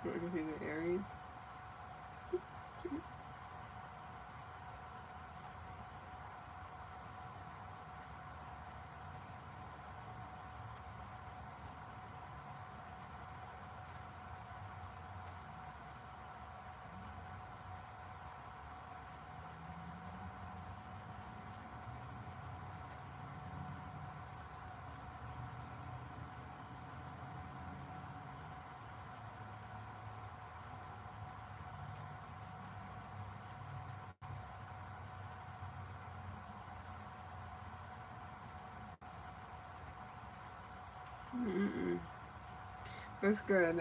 We're confusing Aries. Mm-mm. That's good.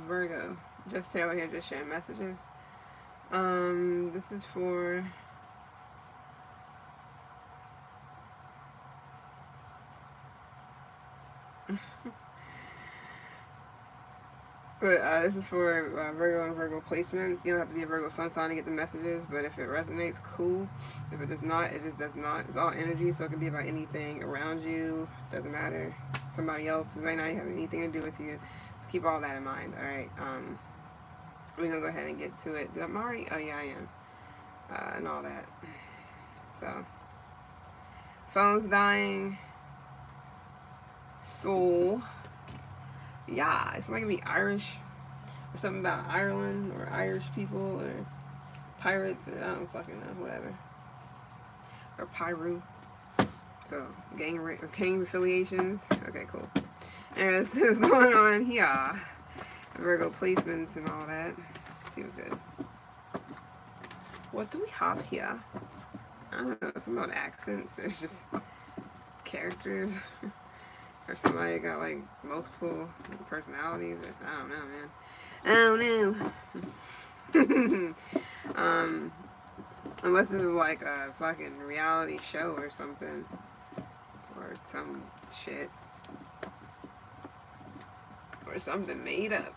Virgo. Just stay over here, just sharing messages. This is for. But this is for Virgo and Virgo placements. You don't have to be a Virgo sun sign to get the messages, but if it resonates, cool. If it does not, it just does not. It's all energy, so it can be about anything around you. Doesn't matter. Somebody else who may not have anything to do with you. So keep all that in mind. All right. We're gonna go ahead and get to it. Did I'm already? Oh yeah, I am. And all that. So, phone's dying. Soul. Yeah, it's not gonna be Irish or something about Ireland or Irish people or pirates or I don't fucking know, whatever. Or Pyru. So gang affiliations. Okay, cool. Anyways, what's going on here? Virgo placements and all that. Seems good. What do we have here? I don't know, something about accents or just characters. Or somebody got like multiple personalities, or I don't know, man. I don't know. Unless this is like a fucking reality show or something, or some shit, or something made up.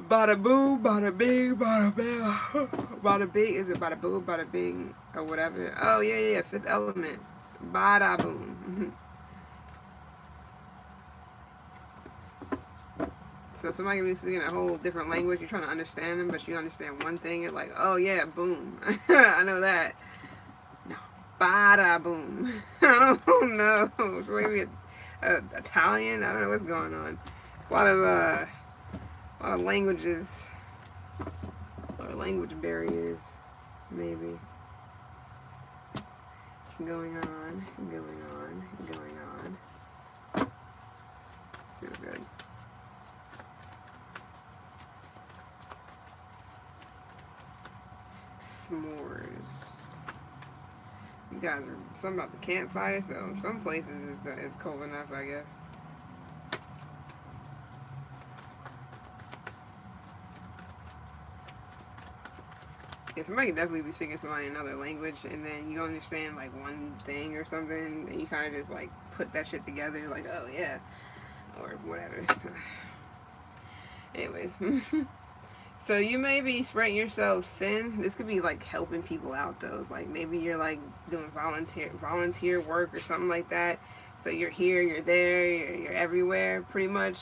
Bada boo, bada bing, bada bing, bada bing. Is it bada boo, bada bing, or whatever? Oh yeah. Fifth Element. Bada boom. So somebody can be speaking a whole different language. You're trying to understand them, but you understand one thing. It's like, oh yeah, boom. I know that. No, bada boom. I don't know. It's maybe Italian. I don't know what's going on. It's a lot of languages, a lot of language barriers, maybe. Going on. Seems good. S'mores. You guys are something about the campfire, so some places it's cold enough, I guess. Yeah, somebody can definitely be speaking somebody in another language, and then you don't understand like one thing or something, and you kind of just like put that shit together, like, oh yeah, or whatever. So, anyways, so you may be spreading yourselves thin. This could be like helping people out though. It's like maybe you're like doing volunteer work or something like that. So you're here, you're there, you're everywhere, pretty much.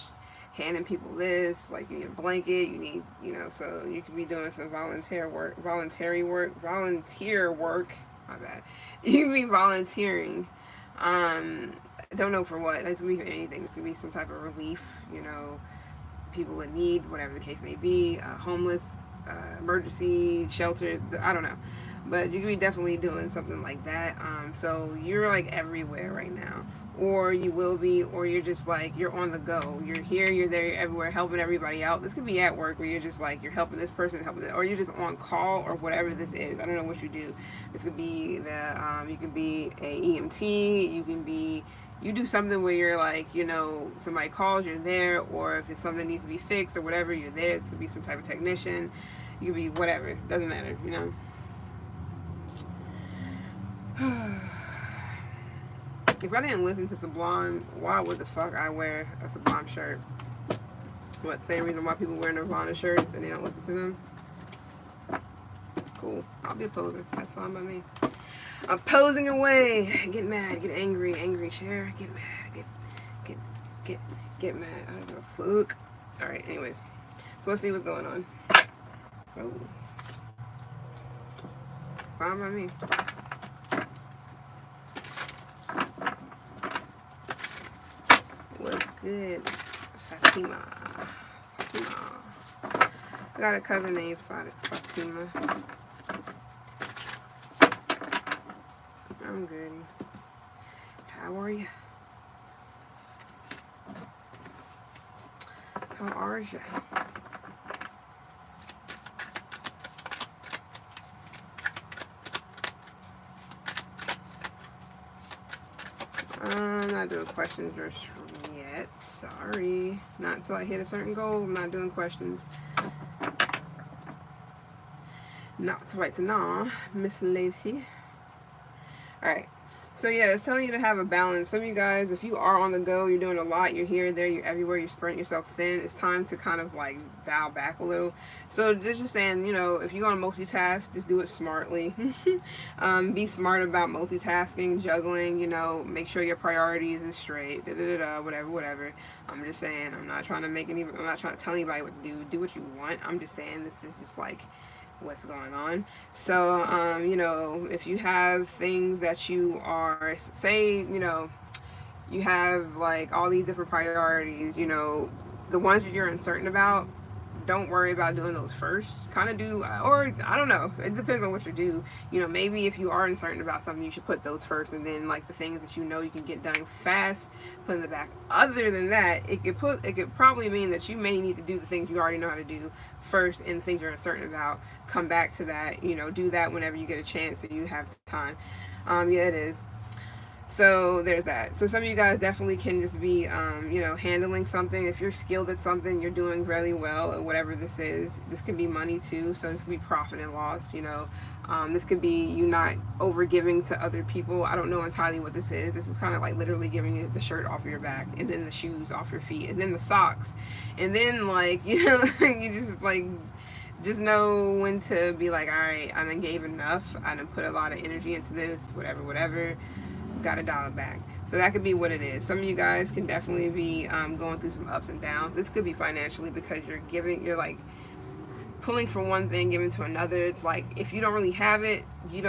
Handing people this, like you need a blanket, you need, so you could be doing some volunteer work, my bad. You could be volunteering. I don't know for what. This could be for anything. This could be some type of relief, people in need, whatever the case may be, homeless, emergency shelter, I don't know. But you could be definitely doing something like that. So you're like everywhere right now. Or you will be, or you're just like, you're on the go. You're here, you're there, you're everywhere, helping everybody out. This could be at work where you're just like, you're helping this person, or you're just on call, or whatever this is. I don't know what you do. This could be you can be a EMT, you do something where you're like, somebody calls, you're there, or if it's something that needs to be fixed or whatever, you're there. It could be some type of technician. You could be whatever. Doesn't matter, If I didn't listen to Sublime, why would the fuck I wear a Sublime shirt? What, same reason why people wear Nirvana shirts and they don't listen to them? Cool. I'll be a poser. That's fine by me. opposing away. Get mad, get angry, angry chair, get mad, get mad. I don't give a fuck. Alright, anyways. So let's see what's going on. Oh. Fine by me. What's good? Fatima. I got a cousin named Fatima. I'm good. How are you? How are you? I'm not doing questions yet. Sorry. Not until I hit a certain goal. I'm not doing questions. Not right now, Miss Lacey. Alright. So yeah, it's telling you to have a balance. Some of you guys, if you are on the go, you're doing a lot, you're here, there, you're everywhere, you're spreading yourself thin, it's time to kind of like dial back a little. So just saying, you know, if you're going to multitask, just do it smartly. Be smart about multitasking, juggling, you know, make sure your priorities is straight, whatever. I'm just saying, I'm not trying to tell anybody what to do. Do what you want. I'm just saying this is just like what's going on. So you know, if you have things that you are, say, you know, you have like all these different priorities, you know, the ones that you're uncertain about, don't worry about doing those first. Kind of do, or I don't know, it depends on what you do. You know, maybe if you are uncertain about something, you should put those first, and then like the things that you know you can get done fast, put in the back. Other than that, it could probably mean that you may need to do the things you already know how to do first, and the things you're uncertain about, come back to that. You know, do that whenever you get a chance, so you have time. Yeah, it is. So there's that. So some of you guys definitely can just be, you know, handling something. If you're skilled at something, you're doing really well at whatever this is. This could be money too. So this could be profit and loss, you know. This could be you not over giving to other people. I don't know entirely what this is. This is kind of like literally giving you the shirt off your back, and then the shoes off your feet, and then the socks. And then like, you know, you just like, just know when to be like, all right, I done gave enough. I done put a lot of energy into this, whatever. Gotta dial it back. So that could be what it is. Some of you guys can definitely be going through some ups and downs. This could be financially, because you're like pulling from one thing, giving to another. It's like if you don't really have it, you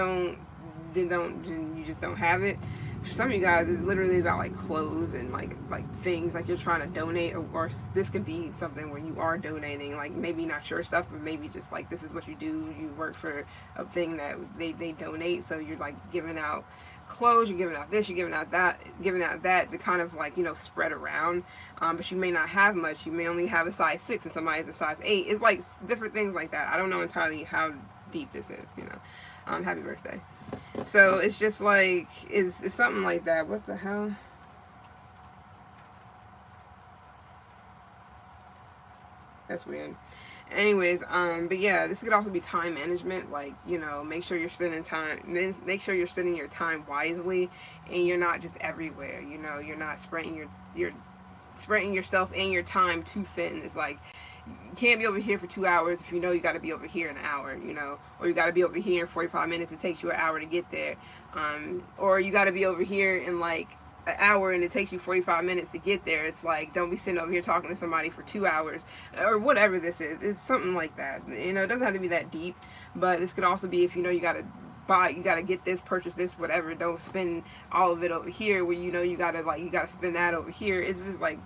just don't have it. For some of you guys, it's literally about like clothes and like things like you're trying to donate, or this could be something where you are donating, like maybe not your stuff, but maybe just like this is what you do. You work for a thing that they donate, so you're like giving out clothes, you're giving out this, you're giving out that to kind of like, you know, spread around. But you may not have much. You may only have a size 6 and somebody's a size 8. It's like different things like that. I don't know entirely how deep this is, you know. Happy birthday. So it's just like it's something like that. What the hell? That's weird. Anyways, but yeah, this could also be time management. Like, you know, make sure you're spending your time wisely, and you're not just everywhere. You know, you're not spreading spreading yourself and your time too thin. It's like you can't be over here for 2 hours if you know you got to be over here in an hour, you know, or you got to be over here in 45 minutes. It takes you an hour to get there, or you got to be over here in like an hour and it takes you 45 minutes to get there. It's like, don't be sitting over here talking to somebody for 2 hours, or whatever this is. It's something like that. You know, it doesn't have to be that deep, but this could also be if you know you got to get this, purchase this, whatever. Don't spend all of it over here where you know you got to spend that over here. It's just like,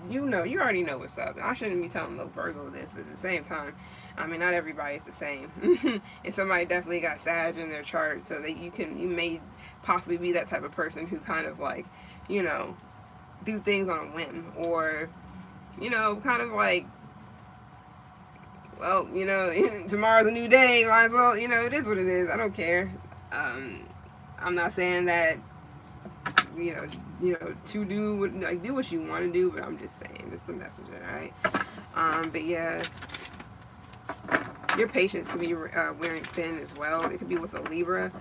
you know, you already know what's up. I shouldn't be telling no Virgo this, but at the same time, I mean, not everybody's the same. And somebody definitely got Sag in their chart, so that you may possibly be that type of person who kind of like, you know, do things on a whim, or, you know, kind of like, well, you know, tomorrow's a new day, might as well, you know, it is what it is. I don't care. I'm not saying that, you know, to do what you want to do, but I'm just saying, it's the messenger, alright? But yeah, your patience could be wearing thin as well. It could be with a Libra.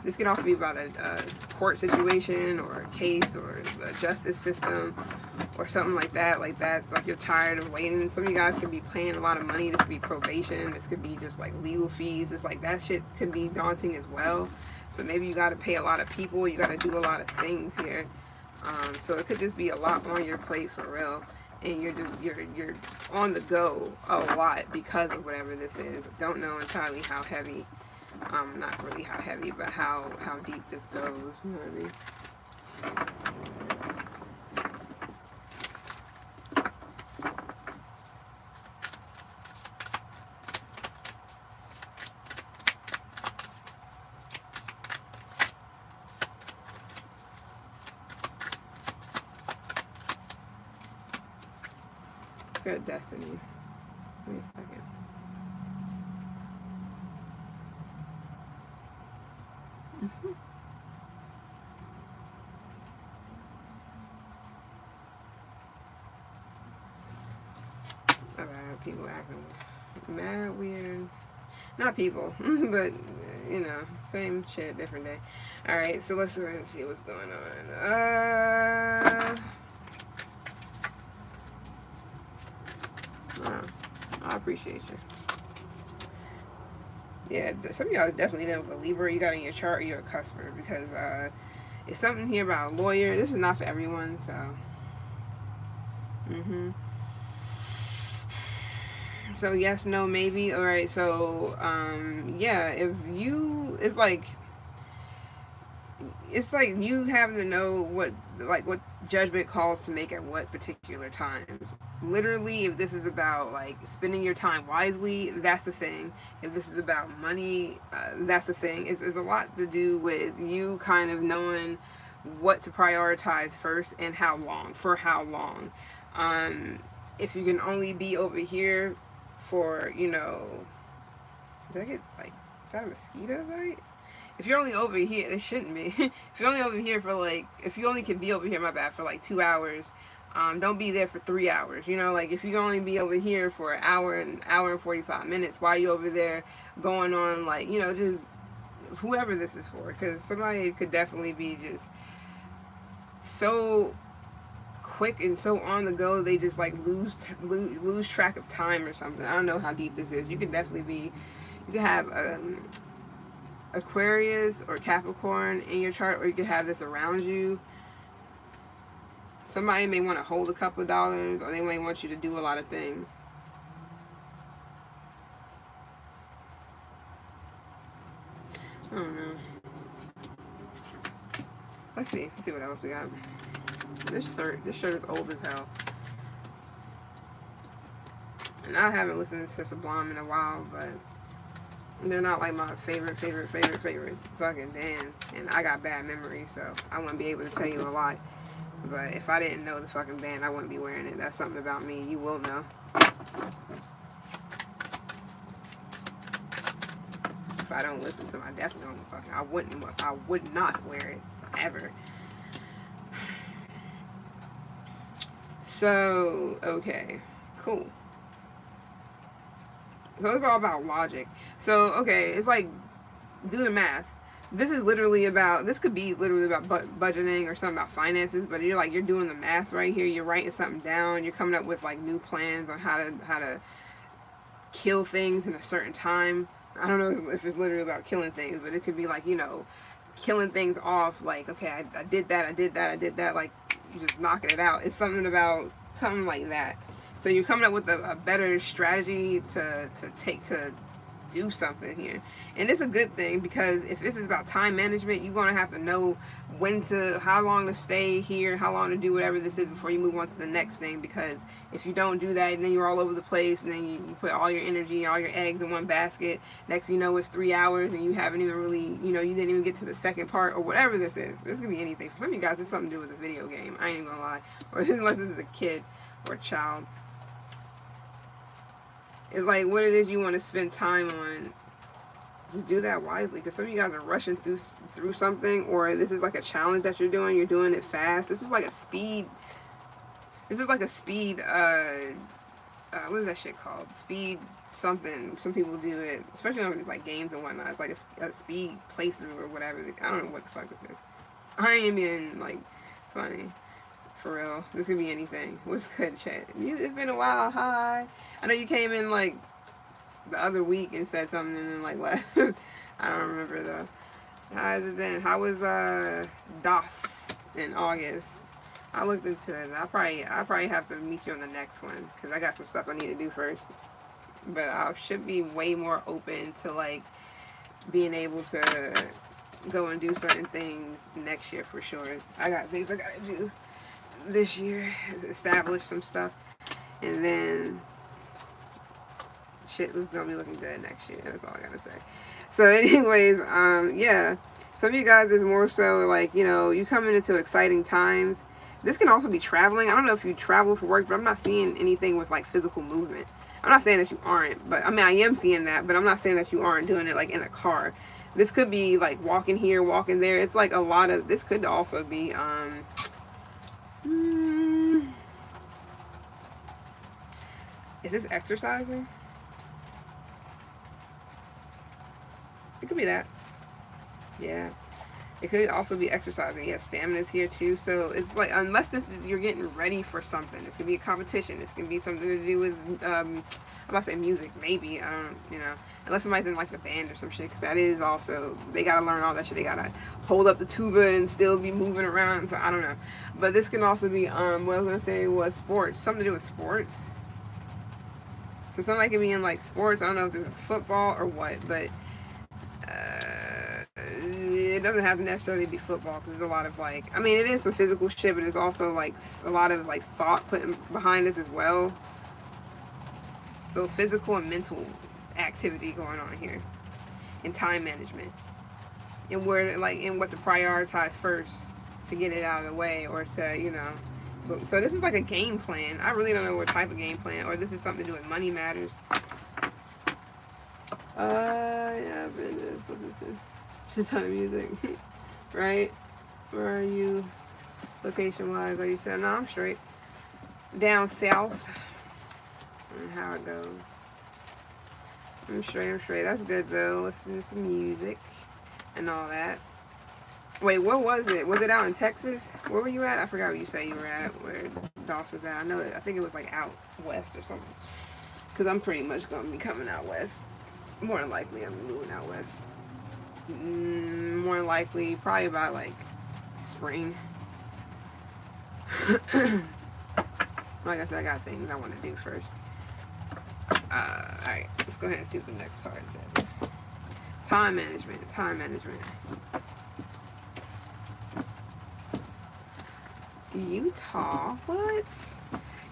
This could also be about a court situation, or a case, or the justice system, or something like that. It's like you're tired of waiting. Some of you guys could be paying a lot of money. This could be probation. This could be just like legal fees. It's like that shit could be daunting as well. So maybe you got to pay a lot of people. You got to do a lot of things here. So it could just be a lot on your plate for real. And you're on the go a lot because of whatever this is. Don't know entirely how heavy, not really how heavy, but how deep this goes. You know what I mean? Let's go to Destiny. Wait a second. About people acting mad weird. Not people, but you know, same shit, different day. All right, so let's go ahead and see what's going on. Oh, I appreciate you. Yeah, some of y'all is definitely dealing with a Libra. You got in your chart, or you're a cusper, because it's something here about a lawyer. This is not for everyone, so. So yes, no, maybe. All right. So yeah, if you, it's like you having to know what judgment calls to make at what particular times. Literally, if this is about like spending your time wisely, that's the thing. If this is about money, that's the thing. It's a lot to do with you kind of knowing what to prioritize first and how long, for how long. If you can only be over here for, you know, did I get like, is that a mosquito bite? If you're only over here, it shouldn't be. If you're only over here for like, if you only can be over here, my bad, for like 2 hours, don't be there for 3 hours. You know, like if you can only be over here for an hour and 45 minutes, while you over there going on, like, you know, just whoever this is for, because somebody could definitely be just so quick and so on the go, they just like lose track of time or something. I don't know how deep this is. You could definitely be, you could have Aquarius or Capricorn in your chart, or you could have this around you. Somebody may want to hold a couple of dollars, or they may want you to do a lot of things. I don't know. Let's see what else we got. This shirt is old as hell. And I haven't listened to Sublime in a while, but they're not like my favorite fucking band. And I got bad memory, so I wouldn't be able to tell you a lot. But if I didn't know the fucking band, I wouldn't be wearing it. That's something about me. You will know. If I don't listen to them, I definitely don't fucking. I would not wear it ever. So, okay, cool. So it's all about logic. So, okay, it's like, do the math. This is literally about, this could be literally about budgeting or something about finances, but you're doing the math right here. You're writing something down. You're coming up with like new plans on how to kill things in a certain time. I don't know if it's literally about killing things, but it could be like, you know, killing things off. Like, okay, I did that. Like, you just knocking it out. It's something about something like that. So you're coming up with a better strategy to do something here. And it's a good thing, because if this is about time management, you're going to have to know how long to stay here, how long to do whatever this is before you move on to the next thing. Because if you don't do that, then you're all over the place, and then you put all your energy, all your eggs in one basket. Next thing you know, it's 3 hours and you haven't even really, you know, you didn't even get to the second part, or whatever this is. This could be anything. For some of you guys, it's something to do with a video game. I ain't even gonna lie. Or unless this is a kid or a child. It's like, what it is you want to spend time on, just do that wisely. Because some of you guys are rushing through something, or this is like a challenge that you're doing it fast. This is like a speed, what is that shit called? Speed something. Some people do it, especially on like games and whatnot. It's like a speed playthrough or whatever. I don't know what the fuck this is. I ain't being like funny. For real. This could be anything. What's good, chat? It's been a while. Hi. I know you came in like the other week and said something and then like left. I don't remember though. How has it been? How was DOS in August? I looked into it. I probably have to meet you on the next one because I got some stuff I need to do first. But I should be way more open to like being able to go and do certain things next year for sure. I got things I gotta do this year, establish some stuff, and then shit is gonna be looking good next year. That's all I gotta say. So, anyways, yeah. Some of you guys is more so like, you know, you coming into exciting times. This can also be traveling. I don't know if you travel for work, but I'm not seeing anything with like physical movement. I'm not saying that you aren't, but I mean, I am seeing that, but I'm not saying that you aren't doing it like in a car. This could be like walking here, walking there. It's like a lot of, this could also be, mm, is this exercising? It could be that. Yeah. It could also be exercising. Yeah, stamina's here too. So it's like, unless this is, you're getting ready for something. This could be a competition. This could be something to do with, I'm about to say music, maybe. I don't, you know, unless somebody's in like the band or some shit, because that is also, they gotta learn all that shit. They gotta hold up the tuba and still be moving around. So I don't know. But this can also be, what I was gonna say was sports. Something to do with sports. So somebody can be in like sports. I don't know if this is football or what, but it doesn't have to necessarily be football because there's a lot of like, I mean, it is some physical shit, but it's also like a lot of like thought put behind this as well. So physical and mental activity going on here, and time management, and where like and what to prioritize first to get it out of the way, or to, you know. But, so this is like a game plan. I really don't know what type of game plan, or this is something to do with money matters. Yeah, but just listen to a ton of music, right? Where are you, location-wise? Are you saying, no, I'm straight. Down south, and how it goes. I'm straight. That's good, though. Listen to some music and all that. Wait, what was it? Was it out in Texas? Where were you at? I forgot where you said you were at, where Doss was at. I think it was like out west or something. Because I'm pretty much going to be coming out west. More than likely, I'm moving out west. More than likely, probably about like spring. Like I said, I got things I want to do first. Alright, let's go ahead and see what the next card says. Time management. Utah? What?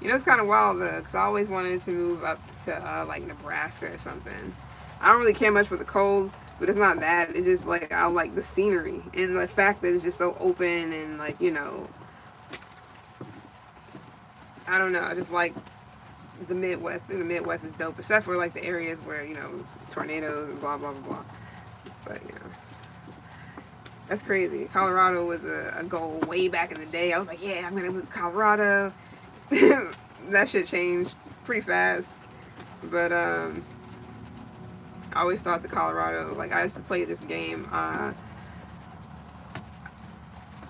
You know, it's kind of wild though, because I always wanted to move up to like Nebraska or something. I don't really care much for the cold, but it's not that. It's just like, I like the scenery and the fact that it's just so open and like, you know, I don't know. I just like the Midwest. I think the Midwest is dope, except for like the areas where, you know, tornadoes and blah, blah, blah, blah. But, you know, that's crazy. Colorado was a goal way back in the day. I was like, yeah, I'm going to move to Colorado. That shit changed pretty fast. But, I always thought the Colorado, like, I used to play this game,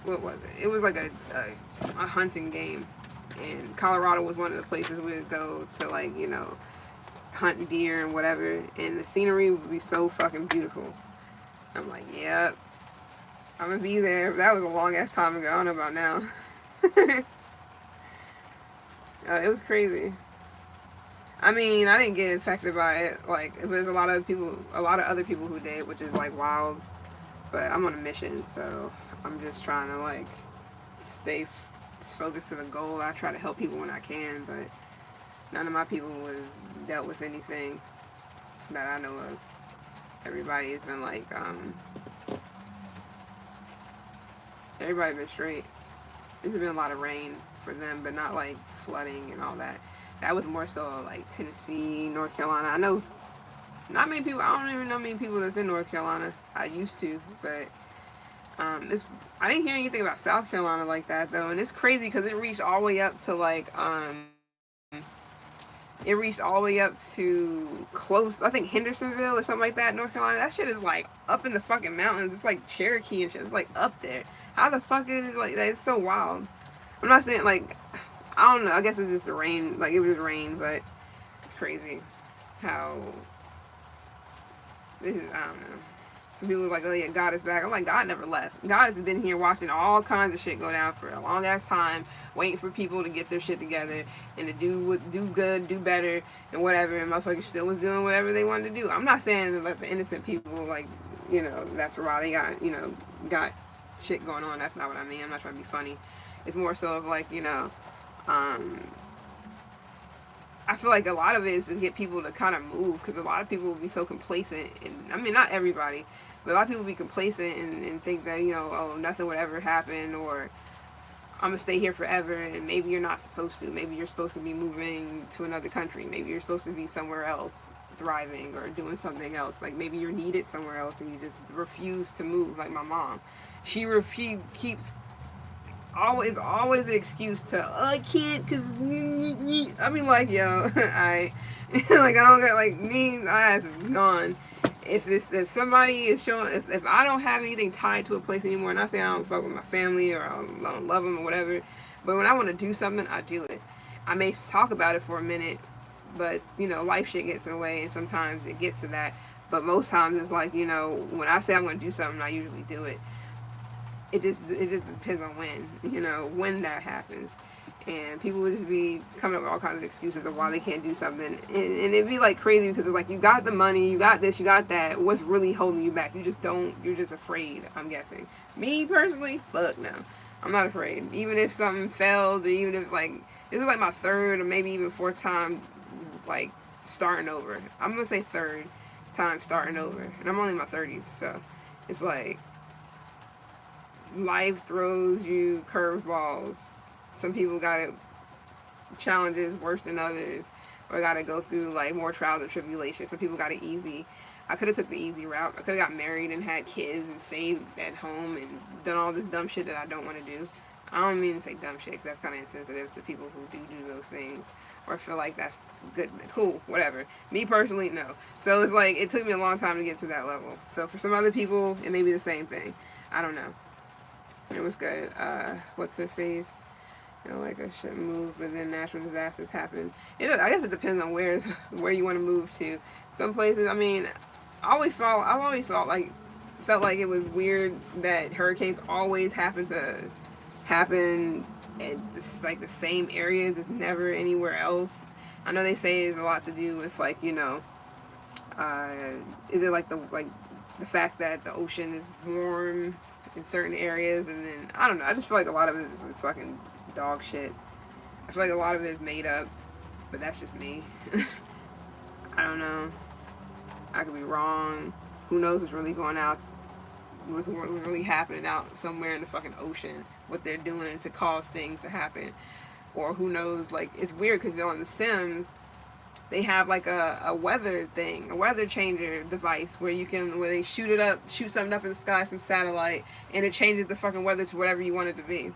what was it? It was like a hunting game. And Colorado was one of the places we would go to, like, you know, hunt deer and whatever. And the scenery would be so fucking beautiful. I'm like, yep, I'm gonna be there. That was a long ass time ago. I don't know about now. It was crazy. I mean, I didn't get affected by it. Like, it was a lot of other people who did, which is like wild. But I'm on a mission, so I'm just trying to like stay focused to the goal. I try to help people when I can, but none of my people was dealt with anything that I know of. Everybody has been like, everybody been straight. There's been a lot of rain for them, but not like flooding and all that. That was more so like Tennessee, North Carolina. I know not many people, I don't even know many people that's in North Carolina. I used to, but I didn't hear anything about South Carolina like that though. And it's crazy because it reached all the way up to like, it reached all the way up to close, I think Hendersonville or something like that, North Carolina. That shit is like up in the fucking mountains. It's like Cherokee and shit. It's like up there. How the fuck is it like that? It's so wild. I'm not saying like, I don't know. I guess it's just the rain. Like, it was rain, but it's crazy how this is, I don't know. Some people are like, oh yeah, God is back. I'm like, God never left. God has been here watching all kinds of shit go down for a long ass time, waiting for people to get their shit together and to do good, do better, and whatever. And motherfuckers still was doing whatever they wanted to do. I'm not saying that like, the innocent people, like, you know, that's why they got, you know, got shit going on. That's not what I mean. I'm not trying to be funny. It's more so of like, you know, I feel like a lot of it is to get people to kind of move, because a lot of people will be so complacent, and I mean, not everybody, but a lot of people will be complacent and think that, you know, oh, nothing would ever happen, or I'm gonna stay here forever. And maybe you're not supposed to. Maybe you're supposed to be moving to another country. Maybe you're supposed to be somewhere else thriving or doing something else. Like maybe you're needed somewhere else and you just refuse to move. Like my mom, she keeps always an excuse to, oh, I can't because I mean, like, yo, I like, I don't get, like, me, my ass is gone. If somebody is showing, if I don't have anything tied to a place anymore, not saying I don't fuck with my family or I don't love them or whatever, but when I want to do something, I do it. I may talk about it for a minute, but, you know, life shit gets in the way, and sometimes it gets to that. But most times it's like, you know, when I say I'm going to do something, I usually do it. It just depends on when, you know, when that happens. And people would just be coming up with all kinds of excuses of why they can't do something. And it'd be like crazy because it's like, you got the money, you got this, you got that. What's really holding you back? You just don't, you're just afraid, I'm guessing. Me personally, fuck no. I'm not afraid. Even if something fails, or even if, like, this is like my third or maybe even fourth time, like, starting over. I'm going to say third time starting over. And I'm only in my 30s, so it's like, life throws you curveballs. Some people got challenges worse than others, or got to go through like more trials and tribulations. Some people got it easy. I could have took the easy route. I could have got married and had kids and stayed at home and done all this dumb shit that I don't want to do. I don't mean to say dumb shit because that's kind of insensitive to people who do those things, or feel like that's good, cool, whatever. Me personally, no. So it's like, it took me a long time to get to that level. So for some other people, it may be the same thing. I don't know. It was good. What's her face? You know, like, I shouldn't move, but then natural disasters happen. I guess it depends on where you want to move to. Some places, I mean, I've always felt like it was weird that hurricanes always happen at like the same areas. It's never anywhere else. I know they say it's a lot to do with, like, you know, is it like the fact that the ocean is warm in certain areas, and then I don't know. I just feel like a lot of it is fucking dog shit. I feel like a lot of it is made up, but that's just me. I don't know. I could be wrong. Who knows what's really going out? What's really happening out somewhere in the fucking ocean? What they're doing to cause things to happen, or who knows? Like, it's weird because on The Sims, they have like a weather thing, a weather changer device where they shoot something up in the sky, some satellite, and it changes the fucking weather to whatever you want it to be.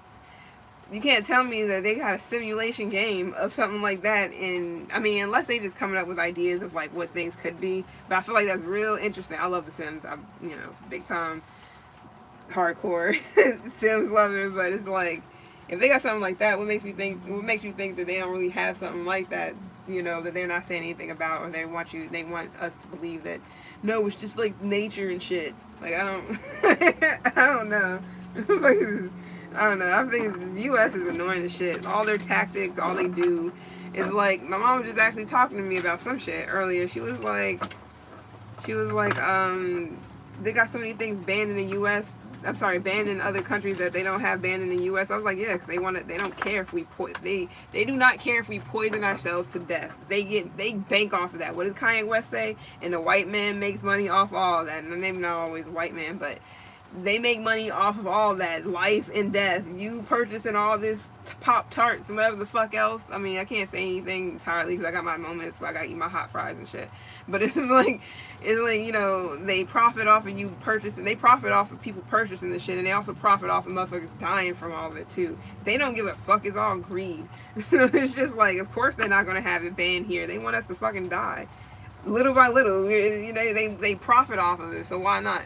You can't tell me that they got a simulation game of something like that. And I mean, unless they just coming up with ideas of like what things could be. But I feel like that's real interesting. I love The Sims. I'm, you know, big time hardcore Sims lover. But it's like, if they got something like that, what makes you think that they don't really have something like that? You know, that they're not saying anything about, or they want us to believe that no, it's just like nature and shit. Like, I don't know. I don't know. I think the U.S. is annoying as shit. All their tactics, all they do is like, my mom was just actually talking to me about some shit earlier. She was like, they got so many things banned in the U.S. I'm sorry, banned in other countries that they don't have banned in the U.S. I was like, yeah, because they don't care if we they do not care if we poison ourselves to death. They bank off of that. What does Kanye West say? And the white man makes money off all of that. And maybe not always a white man, but they make money off of all that, life and death. You purchasing all this Pop-Tarts and whatever the fuck else. I mean, I can't say anything entirely because I got my moments where I gotta eat my hot fries and shit. But it's like, you know, they profit off of you purchasing. They profit off of people purchasing this shit, and they also profit off of motherfuckers dying from all of it too. They don't give a fuck. It's all greed. It's just like, of course they're not gonna have it banned here. They want us to fucking die, little by little. You know, they profit off of it. So why not?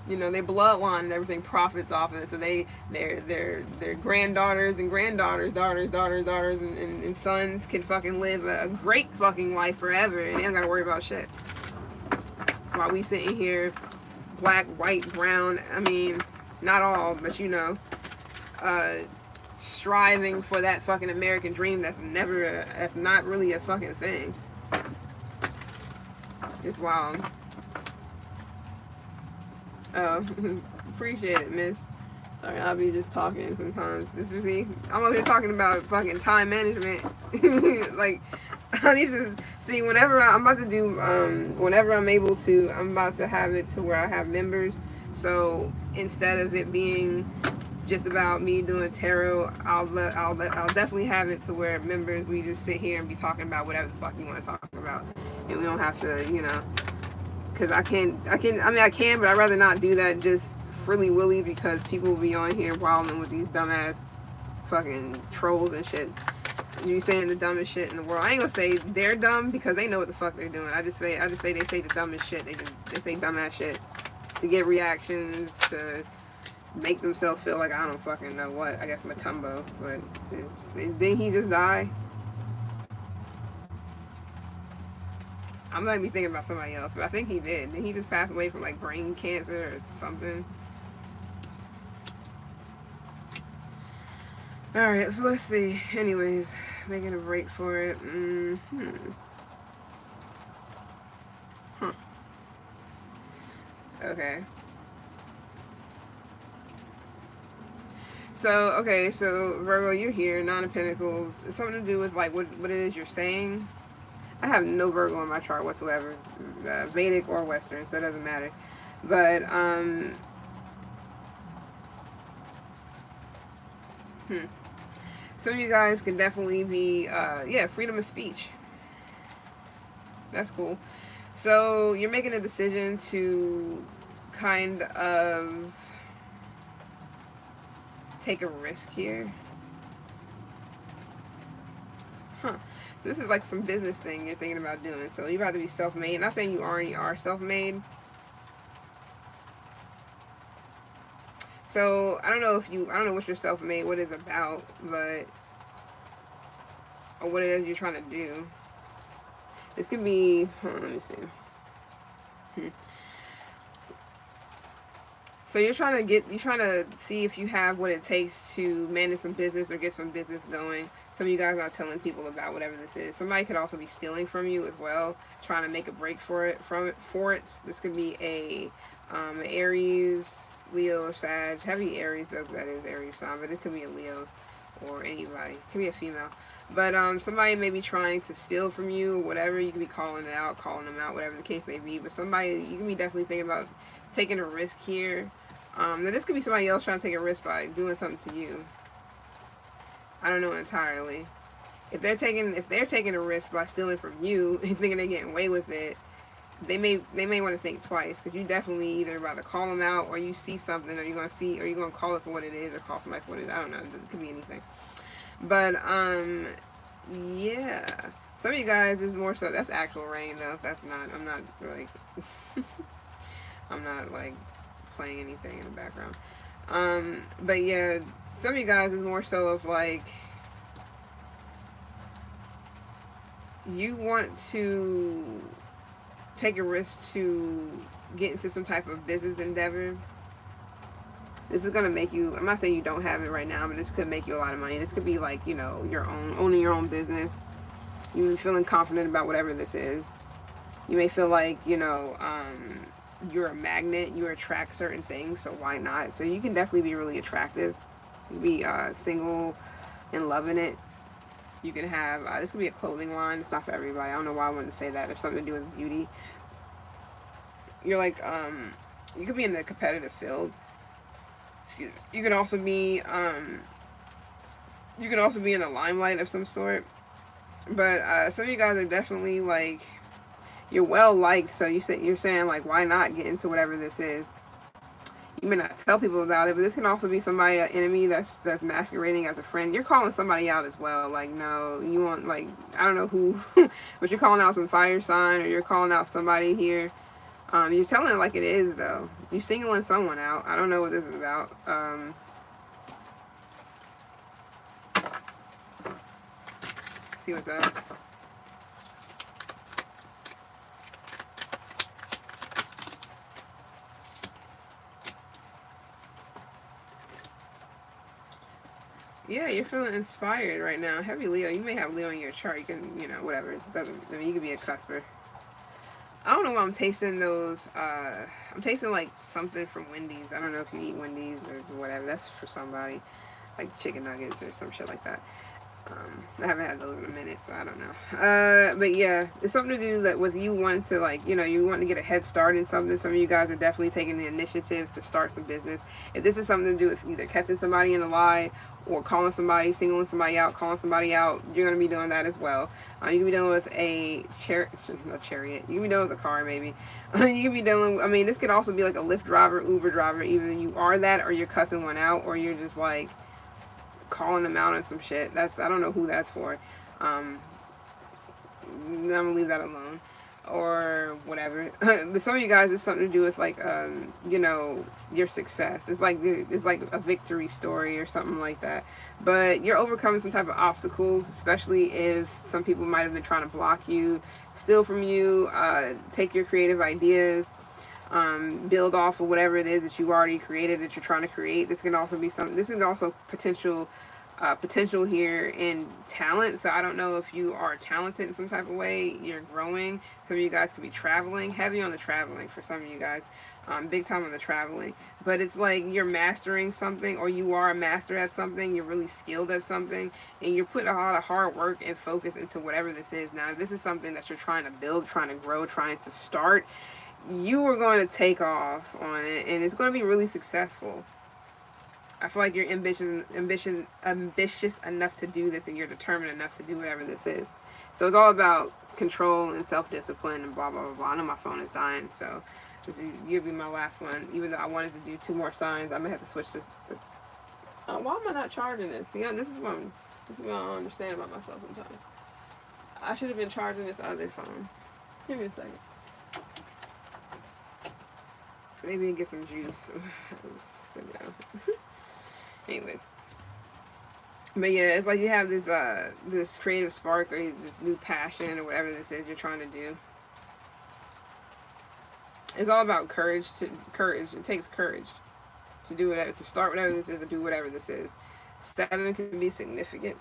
You know, their bloodline and everything profits off of it. So their granddaughters and daughters and sons can fucking live a great fucking life forever, and they don't gotta worry about shit. While we sitting here black, white, brown. I mean, not all, but you know, uh, striving for that fucking American dream that's not really a fucking thing. It's wild. Oh, appreciate it, miss. Sorry, I'll be just talking sometimes. This is see, I'm over here talking about fucking time management. Like, I need to see whenever I'm about to do, whenever I'm able to, I'm about to have it to where I have members. So instead of it being just about me doing tarot, I'll definitely have it to where members, we just sit here and be talking about whatever the fuck you want to talk about, and we don't have to, you know, because I mean I can, but I'd rather not do that just frilly willy, because people will be on here wilding with these dumbass fucking trolls and shit. You saying the dumbest shit in the world. I ain't gonna say they're dumb because they know what the fuck they're doing. I just say they say the dumbest shit. They say dumbass shit to get reactions, to make themselves feel like I don't fucking know what. I guess Matumbo, but didn't he just die? I'm not even thinking about somebody else, but I think he did. Did he just pass away from like brain cancer or something? Alright, so let's see. Anyways, making a break for it. Huh. Okay. So Virgo, you're here. Nine of Pentacles. It's something to do with like what it is you're saying. I have no Virgo in my chart whatsoever, Vedic or Western, so it doesn't matter. But some of you guys can definitely be, yeah, freedom of speech. That's cool. So you're making a decision to kind of take a risk here. Huh. So this is like some business thing you're thinking about doing. So you're about to be self-made. Not saying you already are self-made. So I don't know what you're self-made, what it's about, but, or what it is you're trying to do. This could be, let me see. So you're trying to see if you have what it takes to manage some business or get some business going. Some of you guys are telling people about whatever this is. Somebody could also be stealing from you as well, trying to make a break for it. This could be a Aries, Leo, or Sag. Heavy Aries though, that is Aries sign, but it could be a Leo or anybody. It could be a female. But somebody may be trying to steal from you or whatever. You could be calling them out, whatever the case may be. But somebody, you can be definitely thinking about taking a risk here. Now this could be somebody else trying to take a risk by doing something to you. I don't know entirely. If they're taking a risk by stealing from you and thinking they're getting away with it, they may want to think twice, because you definitely either about to call them out, or you see something, or you're gonna call it for what it is, or call somebody for what it is. I don't know. It could be anything. But yeah. Some of you guys is more so, that's actual rain though. That's not, I'm not like I'm not like playing anything in the background. But yeah, some of you guys is more so of like, you want to take a risk to get into some type of business endeavor. This is going to make you, I'm not saying you don't have it right now, but this could make you a lot of money. This could be like, you know, owning your own business. You feeling confident about whatever this is. You may feel like, you know, you're a magnet, you attract certain things, so why not? So you can definitely be really attractive. You can be single and loving it. You can have, this could be a clothing line. It's not for everybody. I don't know why I wanted to say that. There's something to do with beauty. You're like, you could be in the competitive field. Excuse me. You could also be in the limelight of some sort. But some of you guys are definitely like, you're well liked, so you're saying like, why not get into whatever this is? You may not tell people about it, but this can also be somebody, an enemy that's masquerading as a friend. You're calling somebody out as well. Like, no, you want, like, I don't know who, but you're calling out some fire sign, or you're calling out somebody here. You're telling it like it is, though. You're singling someone out. I don't know what this is about. See what's up. Yeah, you're feeling inspired right now. Heavy Leo. You may have Leo in your chart. You can, whatever. It doesn't. I mean, you could be a cusper. I don't know why I'm tasting those. I'm tasting like something from Wendy's. I don't know if you eat Wendy's or whatever. That's for somebody, like chicken nuggets or some shit like that. I haven't had those in a minute, so I don't know. But yeah, it's something to do that with you wanting to, like, you want to get a head start in something. Some of you guys are definitely taking the initiative to start some business. If this is something to do with either catching somebody in a lie or calling somebody, singling somebody out, calling somebody out, you're going to be doing that as well. You can be dealing with a chariot. You can be dealing with a car, maybe. You can be dealing, I mean, this could also be like a Lyft driver, Uber driver. Either you are that or you're cussing one out or you're just like calling them out on some shit. I don't know who that's for. I'm gonna leave that alone or whatever. But some of you guys, it's something to do with like your success. It's like a victory story or something like that. But you're overcoming some type of obstacles, especially if some people might have been trying to block you, steal from you, take your creative ideas, build off of whatever it is that you already created, that you're trying to create. This is also potential here in talent. So I don't know if you are talented in some type of way. You're growing. Some of you guys could be traveling. Heavy on the traveling for some of you guys. Big time on the traveling. But it's like you're mastering something, or you are a master at something. You're really skilled at something, and you're putting a lot of hard work and focus into whatever this is. Now, if this is something that you're trying to build, trying to grow, trying to start, you are going to take off on it, and it's going to be really successful. I feel like you're ambitious enough to do this, and you're determined enough to do whatever this is. So it's all about control and self-discipline and blah, blah, blah, blah. I know my phone is dying, so you'll be my last one. Even though I wanted to do 2 more signs, I'm going to have to switch this. Why am I not charging this? See, this is what I don't understand about myself sometimes. I should have been charging this other phone. Give me a second. Maybe get some juice. Anyways, but yeah, it's like you have this creative spark or this new passion or whatever this is you're trying to do. It's all about courage. It takes courage to do whatever, to start whatever this is, and do whatever this is. 7 can be significant.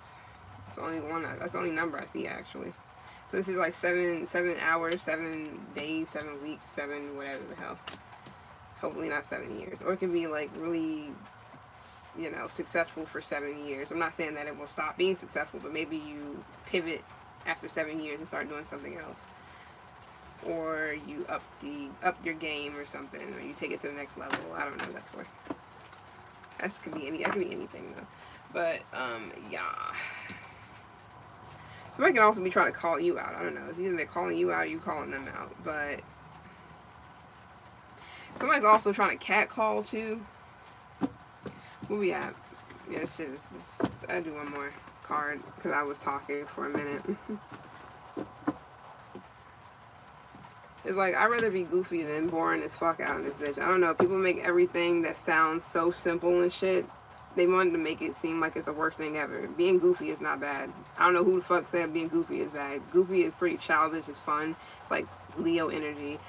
That's the only one. That's the only number I see actually. So this is like 7 hours, 7 days, 7 weeks, 7 whatever the hell. Hopefully not 7 years. Or it can be like really, successful for 7 years. I'm not saying that it will stop being successful, but maybe you pivot after 7 years and start doing something else. Or you up your game or something, or you take it to the next level. I don't know what that's for. That could be anything though. But yeah. Somebody can also be trying to call you out. I don't know. It's either they're calling you out or you calling them out. But somebody's also trying to catcall too. Where we at? Yeah, it's just, I do one more card because I was talking for a minute. It's like, I'd rather be goofy than boring as fuck out in this bitch. I don't know. People make everything that sounds so simple and shit. They wanted to make it seem like it's the worst thing ever. Being goofy is not bad. I don't know who the fuck said being goofy is bad. Goofy is pretty childish. It's fun. It's like Leo energy.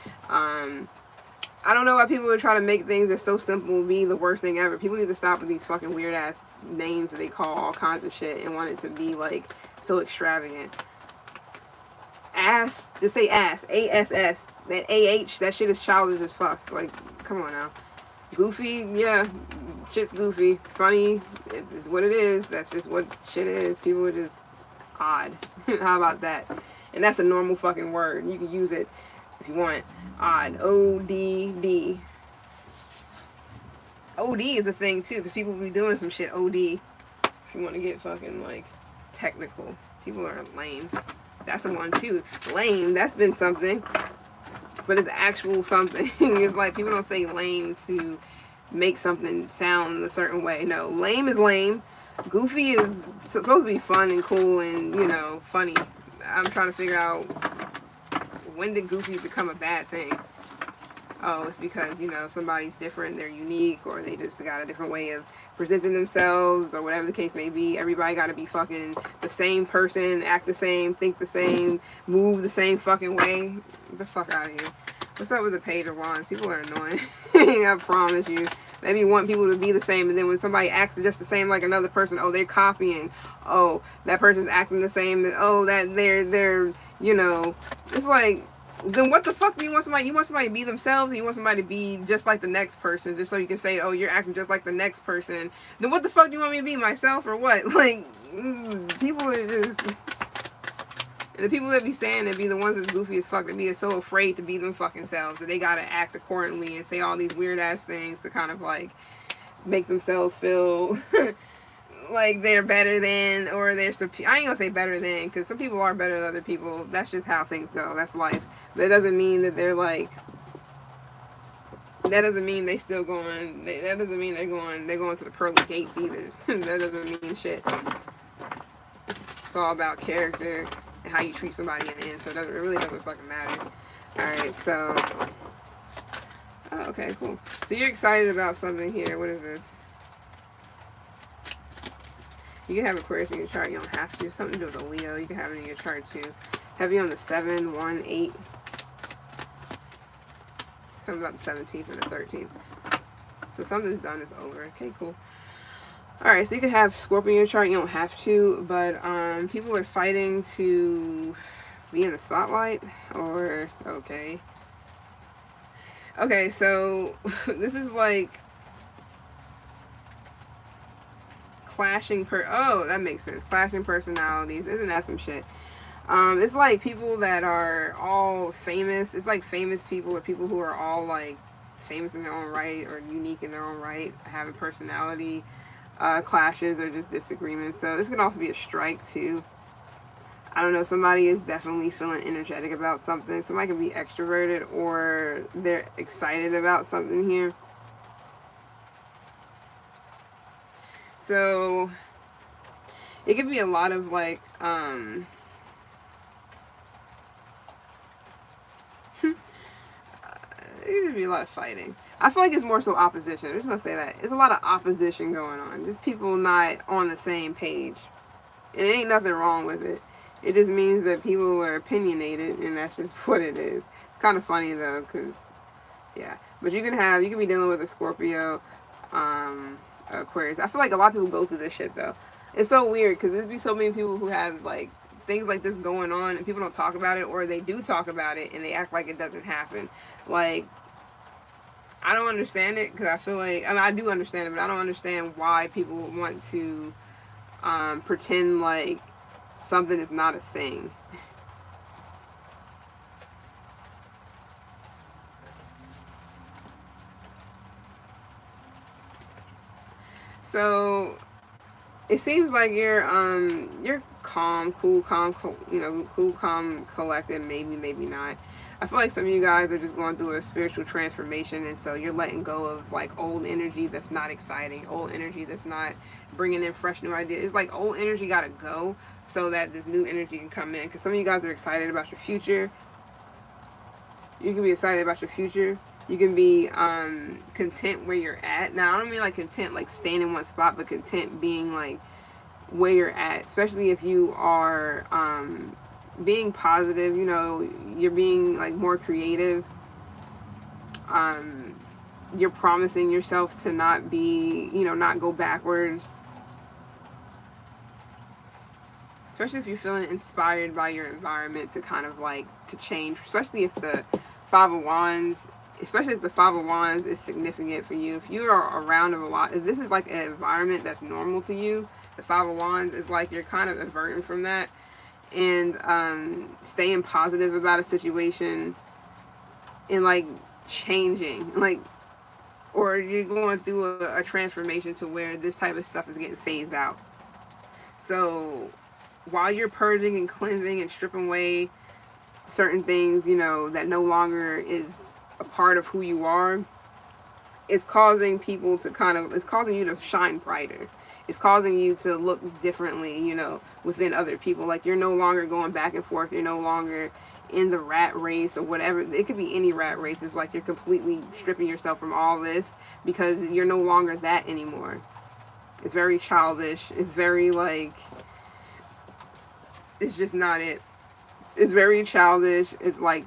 I don't know why people would try to make things that's so simple be the worst thing ever. People need to stop with these fucking weird ass names that they call all kinds of shit and want it to be like so extravagant. Ass, just say ass. A-S-S. That A-H, that shit is childish as fuck. Like, come on now. Goofy, yeah, shit's goofy. Funny, it's what it is. That's just what shit is. People are just odd. How about that? And that's a normal fucking word. You can use it if you want. Odd. O-D-D. OD is a thing too, because people be doing some shit OD. If you want to get fucking like technical. People are lame. That's the one too. Lame, that's been something. But it's actual something. It's like people don't say lame to make something sound a certain way. No, lame is lame. Goofy is supposed to be fun and cool and, funny. I'm trying to figure out, when did goofy become a bad thing? Oh, it's because, somebody's different, they're unique, or they just got a different way of presenting themselves, or whatever the case may be. Everybody got to be fucking the same person, act the same, think the same, move the same fucking way. Get the fuck out of here. What's up with the Page of Wands? People are annoying. I promise you. They be want people to be the same, and then when somebody acts just the same like another person, oh, they're copying. Oh, that person's acting the same. Oh, that they're you know, it's like, then what the fuck do you want somebody? You want somebody to be themselves, and you want somebody to be just like the next person, just so you can say, oh, you're acting just like the next person. Then what the fuck do you want me to be, myself or what? Like, people are just. And the people that be saying it be the ones that's goofy as fuck, that be so afraid to be them fucking selves that they gotta act accordingly and say all these weird ass things to kind of like make themselves feel like they're better than, or they're I ain't gonna say better than, because some people are better than other people. That's just how things go. That's life. But it doesn't mean that they're like. That doesn't mean they still going. That doesn't mean they're going to the pearly gates either. That doesn't mean shit. It's all about character and how you treat somebody in the end. So it really doesn't fucking matter. All right. So. Oh, okay. Cool. So you're excited about something here. What is this? You can have Aquarius in your chart. You don't have to. Something to do with a Leo. You can have it in your chart too. Heavy on the 7, 1, 8. Something about the 17th and the 13th. So something's done is over. Okay, cool. Alright, so you can have Scorpio in your chart. You don't have to. But people are fighting to be in the spotlight. Or, okay. Okay, so this is like clashing oh, that makes sense. Clashing personalities. Isn't that some shit? It's like people that are all famous. It's like famous people, or people who are all like famous in their own right or unique in their own right, having personality clashes or just disagreements. So this can also be a strike too. I don't know, somebody is definitely feeling energetic about something. Somebody can be extroverted or they're excited about something here. So it could be a lot of like it could be a lot of fighting. I feel like it's more so opposition. I'm just gonna say that. It's a lot of opposition going on. Just people not on the same page. And it ain't nothing wrong with it. It just means that people are opinionated, and that's just what it is. It's kind of funny though, because yeah. But you can be dealing with a Scorpio, Aquarius. I feel like a lot of people go through this shit though. It's so weird because there's be so many people who have like things like this going on, and people don't talk about it, or they do talk about it and they act like it doesn't happen. Like, I don't understand it, because I feel like, I mean, I do understand it, but I don't understand why people want to pretend like something is not a thing. So it seems like you're calm, cool, calm, cool, calm, collected. Maybe not. I feel like some of you guys are just going through a spiritual transformation, and so you're letting go of like old energy that's not exciting, old energy that's not bringing in fresh new ideas. It's like old energy gotta go so that this new energy can come in. Because some of you guys are excited about your future. You can be excited about your future. You can be content where you're at. Now, I don't mean like content like staying in one spot, but content being like where you're at, especially if you are being positive. You know, you're being like more creative. You're promising yourself to not be, not go backwards. Especially if you're feeling inspired by your environment to kind of like to change, especially if the Five of Wands is significant for you. If you are around a lot, if this is like an environment that's normal to you, the Five of Wands is like you're kind of averting from that and staying positive about a situation and like changing, like, or you're going through a transformation to where this type of stuff is getting phased out. So while you're purging and cleansing and stripping away certain things, that no longer is a part of who you are, it's causing people to it's causing you to shine brighter. It's causing you to look differently, within other people. Like, you're no longer going back and forth. You're no longer in the rat race or whatever. It could be any rat race. It's like you're completely stripping yourself from all this because you're no longer that anymore. It's very childish. It's very like, it's just not it. It's very childish. It's like,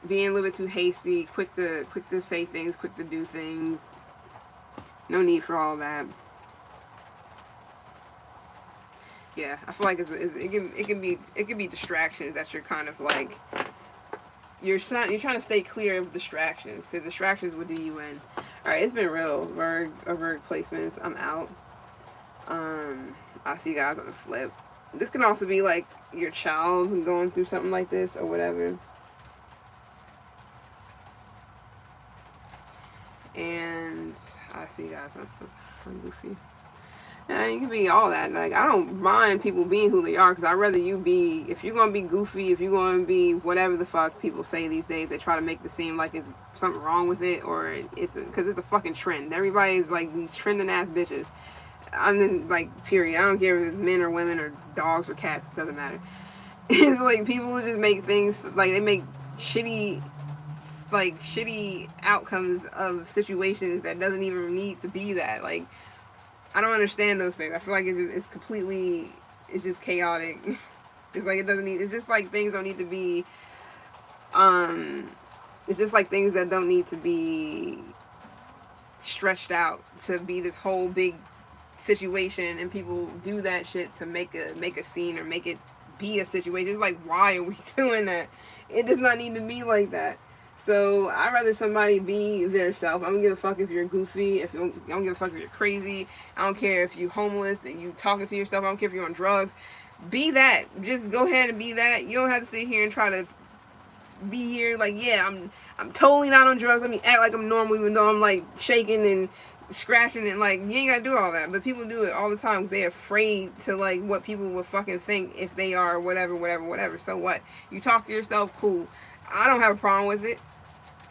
being a little bit too hasty, quick to say things, quick to do things. No need for all that. Yeah, I feel like it can be distractions that you're kind of like you're trying to stay clear of distractions, because distractions will do you in. All right, it's been real. Virg placements. I'm out. I'll see you guys on the flip. This can also be like your child going through something like this or whatever. And I'll see you guys on Goofy. And you can be all that. Like, I don't mind people being who they are, because I'd rather you be, if you're going to be goofy, if you're going to be whatever the fuck people say these days, they try to make it seem like it's something wrong with it, or because it's a fucking trend. Everybody's like these trending ass bitches. I'm in, like, period. I don't care if it's men or women or dogs or cats. It doesn't matter. It's like people just make things, like, they make shitty outcomes of situations that doesn't even need to be that. Like, I don't understand those things. I feel like it's completely, it's just chaotic. It's like it doesn't need, it's just like things don't need to be, it's just like things that don't need to be stretched out to be this whole big situation, and people do that shit to make a scene or make it be a situation. It's like, why are we doing that? It does not need to be like that. So I'd rather somebody be their self. I don't give a fuck if you're goofy. I don't give a fuck if you're crazy. I don't care if you're homeless and you talking to yourself. I don't care if you're on drugs. Be that. Just go ahead and be that. You don't have to sit here and try to be here like, yeah, I'm totally not on drugs. Let me act like I'm normal, even though I'm like shaking and scratching and like, you ain't gotta do all that. But people do it all the time because they're afraid to like what people would fucking think if they are whatever. So what? You talk to yourself, cool. I don't have a problem with it.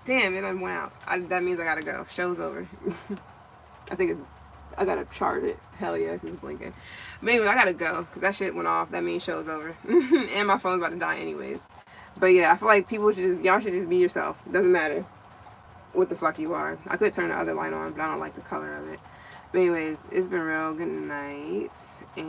Damn, it went out. That means I gotta go. Show's over. I gotta charge it. Hell yeah, because it's blinking. But anyway, I gotta go because that shit went off. That means show's over. And my phone's about to die anyways. But yeah, I feel like y'all should just be yourself. It doesn't matter what the fuck you are. I could turn the other light on, but I don't like the color of it. But anyways, it's been real. Good night. And